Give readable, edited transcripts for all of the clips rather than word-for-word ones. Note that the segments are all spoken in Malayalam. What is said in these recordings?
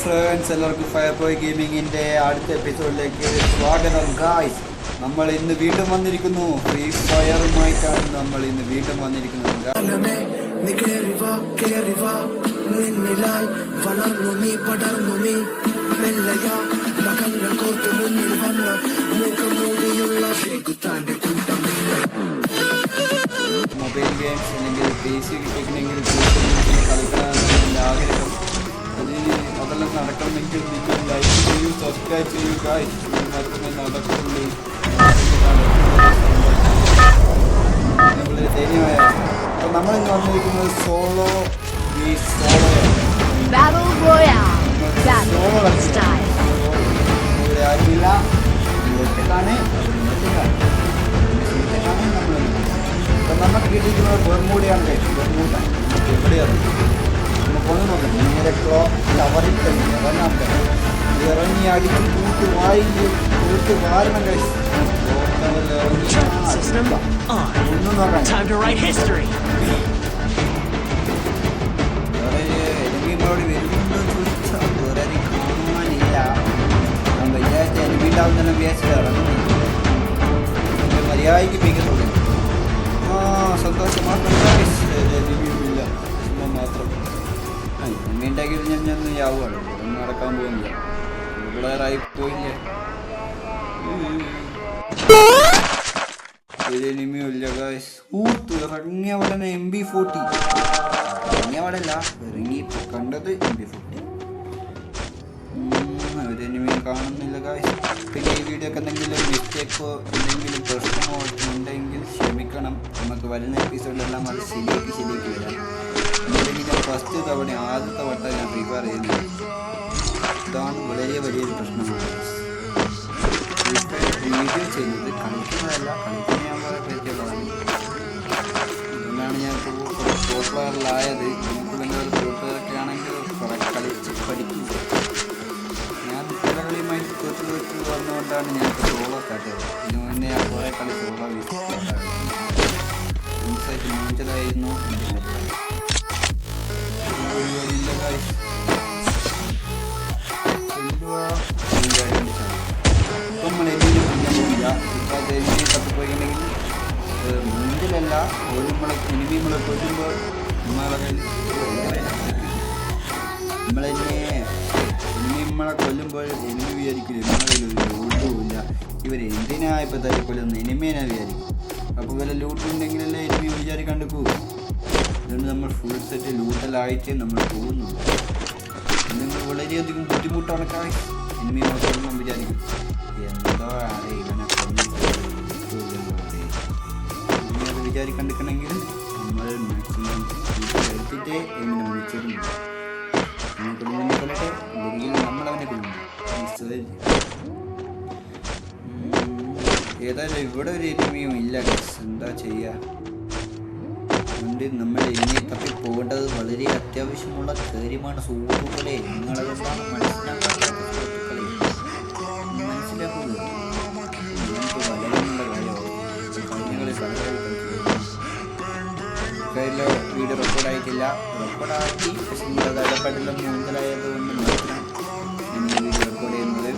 ഫ്രണ്ട്സ്, എല്ലാവർക്കും ഫയർ ബോയ് ഗെയിമിങ്ങിൻ്റെ അടുത്ത എപ്പിസോഡിലേക്ക് സ്വാഗതം ഗായ്സ്. നമ്മൾ ഇന്ന് വീണ്ടും വന്നിരിക്കുന്നു. ഫ്രീ ഫയറുമായിട്ടാണ് നമ്മൾ ഇന്ന് വീണ്ടും വന്നിരിക്കുന്നത്. മൊബൈൽ ഗെയിംസ് അല്ലെങ്കിൽ പി സി കിട്ടിയെങ്കിൽ കളിക്കാനാണ് എൻ്റെ ആഗ്രഹം. അതെല്ലാം നടക്കണമെങ്കിൽ നിങ്ങൾ ലൈക്ക് ചെയ്യൂ, സബ്സ്ക്രൈബ് ചെയ്യൂ ഗായ്സ്. മാത്രമേ നടക്കുള്ളൂ. ധൈര്യമായ അപ്പോൾ നമ്മളിന്ന് വന്നിരിക്കുന്നത് സോളോ ആരുമില്ല. ഒറ്റക്കാണ് അപ്പം നമുക്ക് കിട്ടിയിരിക്കുന്നത് ബെർമൂഡയാണ് കഴിച്ചു. ബെർമൂഡ നമുക്ക് എവിടെയാണ് കൊണ്ടു നോക്കാം. നേരെ ടവറിൽ തന്നെ ഇറങ്ങി അടിച്ച് കൂട്ട് വാരണം കഴിച്ചു. ഒന്നും നോക്കാം. എനിമികളോട് വരുന്നുണ്ടോ ചോദിച്ചാൽ വേറെ കാണുവാനില്ല. ഞാൻ വിചാരിച്ച എനിമിണ്ടാവുന്ന വിചാരിച്ചിട്ട് ഇറങ്ങുന്നു. മര്യാദയ്ക്ക് പിക്കുന്നുള്ളൂ. സന്തോഷമാണ്. എനിമിയുമില്ല, മാത്രം എനിമിയുണ്ടെങ്കിൽ ഞാൻ യാവുകയാണ്. ഒന്നും നടക്കാൻ പോകുന്നില്ല. റെഗുലറായി പോയില്ലേ. ഒരു എനിമിയും ഇല്ല ഗായ്സ്. ഇറങ്ങിയ ഉടനെ MP40 ഇറങ്ങിയ പാടല്ല, ഇറങ്ങി കണ്ടത് MP40. ഒരു എനിമിയും കാണുന്നില്ല ഗായ്സ്. പിന്നെ ഈ വീഡിയോ ഒക്കെ എന്തെങ്കിലും മിസ്റ്റേക്കോ എന്തെങ്കിലും പ്രശ്നമോ ഉണ്ടെങ്കിൽ ക്ഷമിക്കണം. നമുക്ക് വരുന്ന എപ്പിസോഡിലെല്ലാം അത് ശരിയാക്കി വരാം. എന്തെങ്കിലും ഫസ്റ്റ് ആദ്യത്തെ വട്ടം ഞാൻ ഫ്രീ ഫയർ ചെയ്യുന്നത്. ഇതാണ് വളരെ വലിയൊരു പ്രശ്നമാണ്. വീഡിയോ ചെയ്യുന്നത് കളിക്കുന്നതല്ല, കളിക്കുന്ന ഞാൻ വളരെ പരിചയമുള്ളതാണ്. അതുകൊണ്ടാണ് ഞാൻ പ്രോ പ്ലെയറിലായത്. നമുക്ക് പിന്നെ ഒരു പ്രോ പ്ലെയറൊക്കെ ആണെങ്കിൽ കുറെ കളിച്ച് പഠിക്കുന്നത്. ഞാൻ പല കളിയുമായി തോറ്റ് വന്നുകൊണ്ടാണ് ഞാൻ സോളോ സ്റ്റാർട്ട് ചെയ്തത്. ഇതിനു മുന്നേ ഞാൻ കുറേ കളി സോളോ മൂഞ്ചലായിരുന്നു. നമ്മൾ എന്തെങ്കിലും കുഞ്ഞാൻ പോകില്ല. ഇപ്പോൾ അത് എനിമി തപ്പിപ്പോയിട്ടുണ്ടെങ്കിൽ മുന്നിലല്ല, എനിമി നമ്മളെ കൊല്ലുമ്പോൾ നമ്മളെ കൊല്ലുമ്പോൾ എനിമി വിചാരിക്കില്ല നമ്മളെ ലൂട്ടുമില്ല. ഇവർ എന്തിനാ ഇപ്പോൾ തല്ലിക്കൊല്ലുന്നത്, എനിമേനാ വിചാരിക്കും. അപ്പോൾ വല്ല ലൂട്ടുണ്ടെങ്കിലല്ലേ എനിമി വിചാരിക്കാണ്ട് പോകും. അതുകൊണ്ട് നമ്മൾ ഫുൾ സെറ്റ് ലൂട്ടലായിട്ട് നമ്മൾ പോകുന്നുണ്ട്. നിങ്ങൾ വളരെയധികം ബുദ്ധിമുട്ടാണ് കായ്. എനിമി നോക്കണം വിചാരിക്കും. എന്തോ ആണ് ഇവനെ അത് വിചാരിക്കണ്ടിരിക്കണമെങ്കിൽ നമ്മൾ മാക്സിമം എടുത്തിട്ട് എങ്ങനെ വിളിച്ചിരുന്നു. അവനെ കൊല്ലുന്ന കൊല്ലട്ടെ, അല്ലെങ്കിൽ നമ്മളവനെ കൊല്ലുന്നു. ഏതായാലും ഇവിടെ ഒരു എനിമിയും ഇല്ല. എന്താ ചെയ്യുക? അതുകൊണ്ട് നമ്മൾ ഇനി തപ്പി പോകേണ്ടത് വളരെ അത്യാവശ്യമുള്ള കാര്യമാണ്. സുഹൃത്തുക്കളെ, നിങ്ങളതെന്താണ് മനസ്സിലാക്കുന്നത്? മനസ്സിലാക്കുക. നമുക്ക് വളരെയുള്ള കാര്യമാണ്. കഴിഞ്ഞ വീഡിയോ റെക്കോർഡായിട്ടില്ല. റെക്കോർഡാക്കി, പക്ഷേ നിങ്ങളത് ഇടപെടലും മുതലായതുകൊണ്ട് മാത്രം നമ്മൾ വീഡിയോ റെക്കോർഡ് ചെയ്യുന്നത്.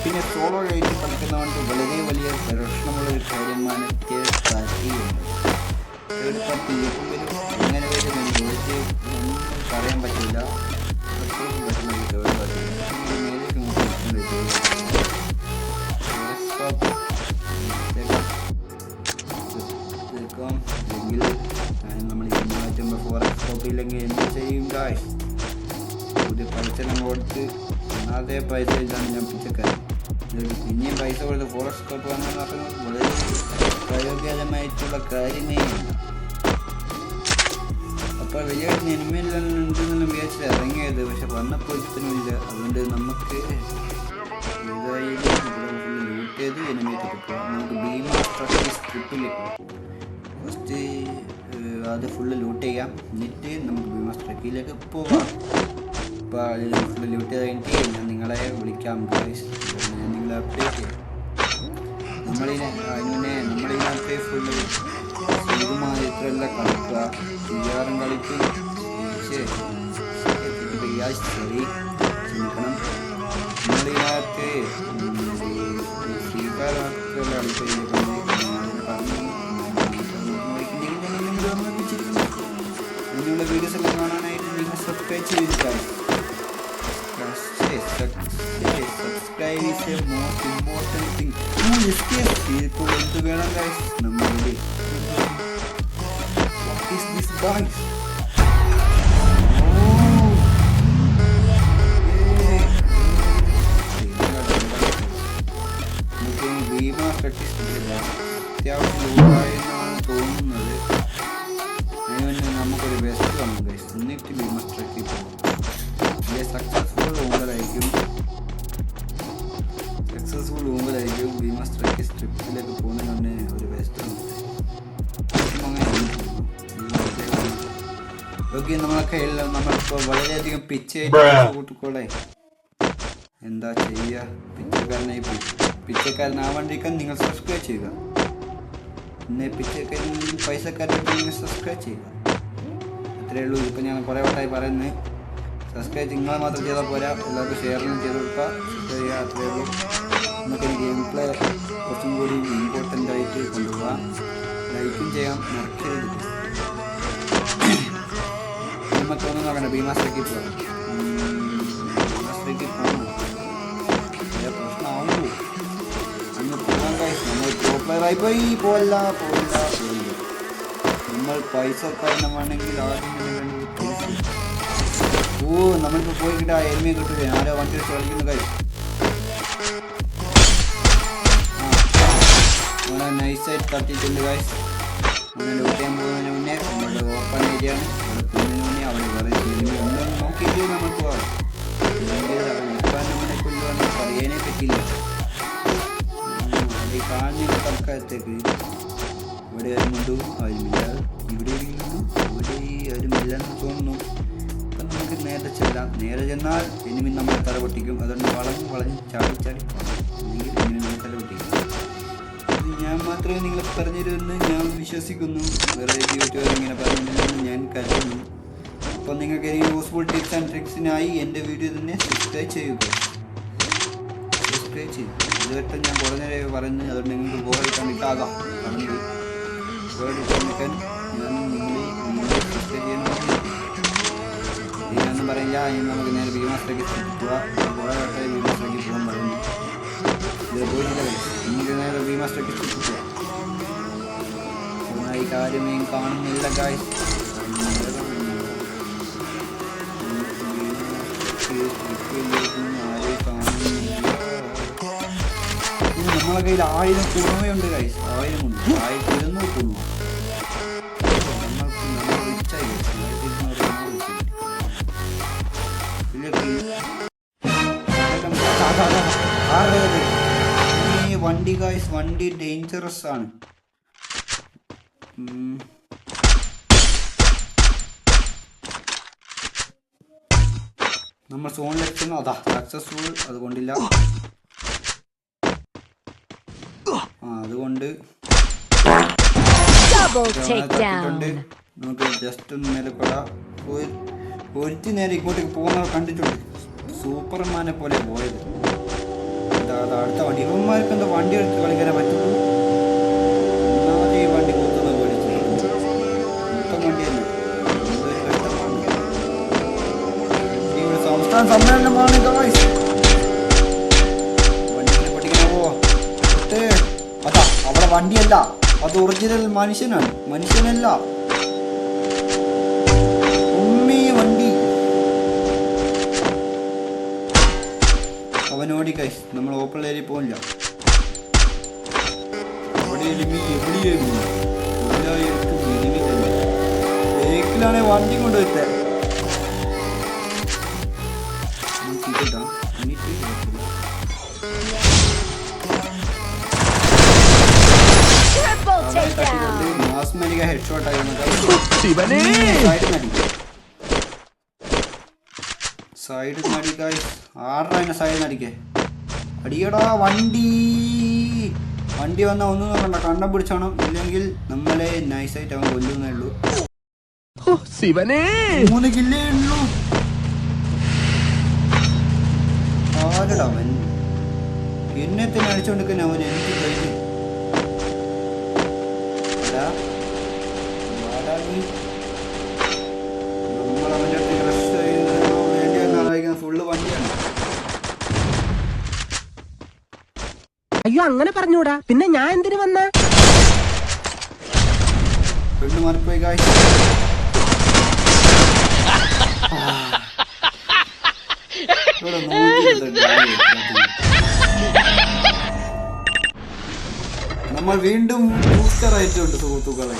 പിന്നെ സോളോ ആയിട്ട് കളിക്കുന്നതുകൊണ്ട് വളരെ വലിയ പ്രശ്നമുള്ളൊരു കാര്യമാണ് തേർഡ് പാർട്ടിയുണ്ട്. തേർഡ് പാർട്ടി എങ്ങനെ വരും ചോദിച്ച് ഒന്നും പറയാൻ പറ്റില്ല. അത്രയും പറ്റുന്നത് തേർഡ് പാർട്ടി അല്ലെങ്കിൽ നമ്മൾ മാറ്റുമ്പോൾ ഫോറസ്റ്റ് സ്കോപ്പ് ഇല്ലെങ്കിൽ എന്ത് ചെയ്യും ഗായ്സ്? പുതിയ പൈസ കൊടുത്ത് അതേ പൈസ ഇതാണ് ഞാൻ പിച്ചക്കാരൻ. പിന്നെയും പൈസ കൊടുത്ത് ഫോറസ്റ്റ് സ്കോപ്പ് വാങ്ങാൻ പറയുന്നത് വളരെ പ്രയോജനമായിട്ടുള്ള കാര്യമേ ഇല്ല. അപ്പോൾ വലിയ എനിമയെല്ലാം ഉണ്ടെന്നെല്ലാം വിചാരിച്ചിട്ട് ഇറങ്ങിയത്. പക്ഷെ വന്നപ്പോൾ ഇത്തനുമില്ല. അതുകൊണ്ട് നമുക്ക് ഏതായാലും ലൂട്ട് ചെയ്ത് എനിമയെ പോകാം. നമുക്ക് ഭീമാസ്ട്രക്കി സ്ട്രിപ്പിലേക്ക് ഫസ്റ്റ് അത് ഫുള്ള് ലൂട്ട് ചെയ്യാം. എന്നിട്ട് നമുക്ക് ഭീമാസ്ട്രക്കിയിലേക്ക് പോവാം. അപ്പോൾ ഫുള്ള് ലൂട്ട് ചെയ്ത് കഴിഞ്ഞിട്ട് നിങ്ങളെ വിളിക്കാം ഗൈസ്. ഞാൻ നിങ്ങളെ അപ്ഡേറ്റ് ചെയ്യാം. നമ്മളിതിനകത്ത് ഫുള്ള് ഇത്രയെല്ലാം കളിക്കുക, ചെയ്യാറും കളിക്കും. ശരി ക്ഷമിക്കണം. നമ്മളിതിനകത്ത് അങ്ങനെയുള്ള വീഡിയോസ് എല്ലാം കാണാനായിട്ട് നിങ്ങൾ subscribe ചെയ്തിരിക്കാം. Subscribe is the most important thing. ഇപ്പോൾ എന്ത് വേണം guys? നമ്മളുടെ what is this guys? അത്യാവശ്യം തോന്നുന്നത് നമുക്കൊരു ബെസ്റ്റ് കാണും ഗൈസ്. എന്നിട്ട് ഭീമസ് ട്രക്കിൽ പോകും. സക്സസ്ഫുൾ ഊമ്പലായിരിക്കും ഭീമസ് ട്രക്ക് സ്ട്രിപ്പിലേക്ക് പോകുന്നതിന് ഒരു ബെസ്റ്റ്. ഓക്കെ, നമ്മളൊക്കെ എല്ലാം നമ്മളിപ്പോൾ വളരെയധികം കൂട്ടിക്കോളെ എന്താ ചെയ്യുക. പിച്ചക്കാരനാവാണ്ടിരിക്കാൻ നിങ്ങൾ സബ്സ്ക്രൈബ് ചെയ്യുക. പിന്നെ പിച്ചക്കാരൻ പൈസക്കാരൻ നിങ്ങൾ സബ്സ്ക്രൈബ് ചെയ്യുക. അത്രയേ ഉള്ളൂ. ഇപ്പം ഞാൻ കുറേ വട്ടമായി പറയുന്നത് സബ്സ്ക്രൈബ് നിങ്ങൾ മാത്രം ചെയ്താൽ പോരാ, എല്ലാവർക്കും ഷെയറിനും ചെയ്ത് കൊടുക്കുക. ചെയ്യുക, അത്രയേ ഉള്ളൂ. നമുക്ക് ഗെയിം പ്ലേ കുറച്ചും കൂടി ഇമ്പോർട്ടൻ്റ് ആയിട്ട് കൊണ്ടുപോകാം. ലൈക്കും ചെയ്യാം, മറക്കരുത്. നമുക്കൊന്നും നോക്കണ്ട, ഭീമാശ്രീക്ക് പോകാം. ഭീമാശ്രീക്ക് പോകണം, പ്രശ്നമാവുള്ളൂ. അന്ന് പോകാൻ കഴിയും. നമ്മൾ പ്രോപ്പറായി പോയി പോല്ല. നമ്മൾ പൈസ കാരണമാണെങ്കിൽ ആദ്യം നമ്മളിപ്പോൾ പോയി കിട്ടാ എനിമിയെ കിട്ടില്ലേ. ആരോ വണ്ടി വെച്ച് കളിക്കുന്ന കാര്യം അങ്ങനെ നൈസായിട്ട് തട്ടിയിട്ടുണ്ട് ഗൈസ്. അങ്ങനെ ലൂട്ട് ചെയ്യാൻ പോകുന്നതിന് മുന്നേ നമ്മുടെ ഓപ്പൺ ഏരിയ ആണ്. അവിടെ പോകുന്നതിന് മുന്നേ അവിടെ വേറെ ഒന്നും നോക്കിയിട്ട് നമ്മൾ പോകാം. ഇപ്പം നമ്മളെ കൊല്ലുവാന്ന് പറയാനേ പറ്റില്ല. അത് കാണുന്ന തൽക്കാലത്തേക്ക് ഇവിടെ ആരുമുണ്ടോ? ആരുമില്ല. ഇവിടെ ആരുമില്ലെന്ന് തോന്നുന്നു. അപ്പം നമുക്ക് നേരെ ചെല്ലാം. നേരെ ചെന്നാൽ എനിമി നമ്മളെ തല പൊട്ടിക്കും. അതുകൊണ്ട് വളഞ്ഞ് ചാടി അല്ലെങ്കിൽ എനിമി നമ്മളെ തല പൊട്ടിക്കും. ഇത് ഞാൻ മാത്രമേ നിങ്ങളെ പറഞ്ഞിരുമെന്ന് ഞാൻ വിശ്വസിക്കുന്നു. വേറെ യൂട്യൂബർ ഇങ്ങനെ പറഞ്ഞിരുന്നെന്ന് ഞാൻ കരുതുന്നു. അപ്പോൾ നിങ്ങൾക്ക് ഇനി യൂസ്ഫുൾ ടിപ്സ് ആൻഡ് ട്രിക്സിനായി എൻ്റെ വീഡിയോ തന്നെ സബ്സ്ക്രൈബ് ചെയ്യുക. ഇതുവരെ ഞാൻ കുറേ നേരം പറഞ്ഞു. അതുകൊണ്ട് നിങ്ങൾക്ക് ബോറടിക്കാണ്ടിട്ടാകാം പറഞ്ഞത്. ബോറടിക്കാൻ ഞാൻ നിങ്ങളെ സബ്സ്ക്രൈബ് ചെയ്യണമെന്ന് ഞാനൊന്നും പറയില്ല. ഇനി നമുക്ക് നേരെ ഭീമാശ്രീക്ക് പോകാം. കുറേ വട്ടമായി ഭീമാശ്രീക്ക് പോകാൻ പറയുന്നു. ഇത് പോയിട്ടില്ല. നമുക്ക് നേരെ ഭീമാശ്രീക്ക് പോകാം. ഈ കാര്യമേ കാണുന്നില്ല ഗായ്സ്. നമ്മളെ കയ്യിൽ 1000 കുറുമയുണ്ട് ഗൈസ്. 1000 ഉണ്ട്. 1200 കുറുമ. വണ്ടി ഗൈസ്, വണ്ടി ഡേഞ്ചറസ് ആണ്. നമ്മൾ സോണിലെത്തുന്നു. അതാ സക്സസ്ഫുൾ. അതുകൊണ്ടില്ല, അതുകൊണ്ട് നമുക്ക് ജസ്റ്റ് ഒന്ന് നേരെ കൊടാം. ഒരുത്തി നേരെ ഇങ്ങോട്ടേക്ക് പോകുന്ന കണ്ടിട്ടുണ്ട്. സൂപ്പർമാനെ പോലെ പോയത്. അടുത്ത വണ്ടി ഇവന്മാർക്ക് എന്താ വണ്ടി എടുത്ത് കളിക്കാനേ പറ്റുള്ളൂ. ഒന്നാമത് ഈ വണ്ടി കൂത്തുന്ന പേടിച്ചു. മൊത്തം വണ്ടിയല്ല. ഇവിടെ സംസ്ഥാന സമ്മേളനമാണ് ഗായ്സ്. വണ്ടിയെ പഠിക്കാൻ പോവാ. അതാ അവിടെ വണ്ടിയല്ല, അത് ഒറിജിനൽ മനുഷ്യനാണ്. മനുഷ്യനല്ല, ഉമ്മി വണ്ടി. അവനോടി കൈസ്. നമ്മൾ ഓപ്പൺ ഏരിയ പോകില്ല. ബേക്കിലാണെ വണ്ടി കൊണ്ടുവരുത്തേ. ഹെഡ്ഷോട്ട് ആയിരുന്നു. സൈഡ് മതി ഗൈസ്. ആരുടെ അതിനെ സൈഡിൽ അടിക്കേ അടിയടാ വണ്ടി വന്നാൽ ഒന്നും നോക്കണ്ട കണ്ണം പിടിച്ചോണം ഇല്ലെങ്കിൽ നമ്മളെ നൈസായിട്ട് അവൻ കൊല്ലുന്നേ ഉള്ളൂ 3 കില്ലേ ഉള്ളൂ ആരടാ അവൻ എന്നെ തന്നെ അടിച്ചോണ്ടിരിക്കുന്ന അവൻ എനിക്ക് കഴിഞ്ഞു നമ്മളവൻ്റെ അടുത്ത് ക്രഷ് ചെയ്യുന്നതിനോ വേണ്ടിയെന്നാണ് ഫുള്ള് വണ്ടിയാണ് അയ്യോ അങ്ങനെ പറഞ്ഞൂടാ പിന്നെ ഞാൻ എന്തിനു വന്ന പെണ്ണ് മാറിപ്പോയി കാഴ്ച നമ്മൾ വീണ്ടും ബൂസ്റ്റർ ആയിട്ടുണ്ട് സുഹൃത്തുക്കളെ.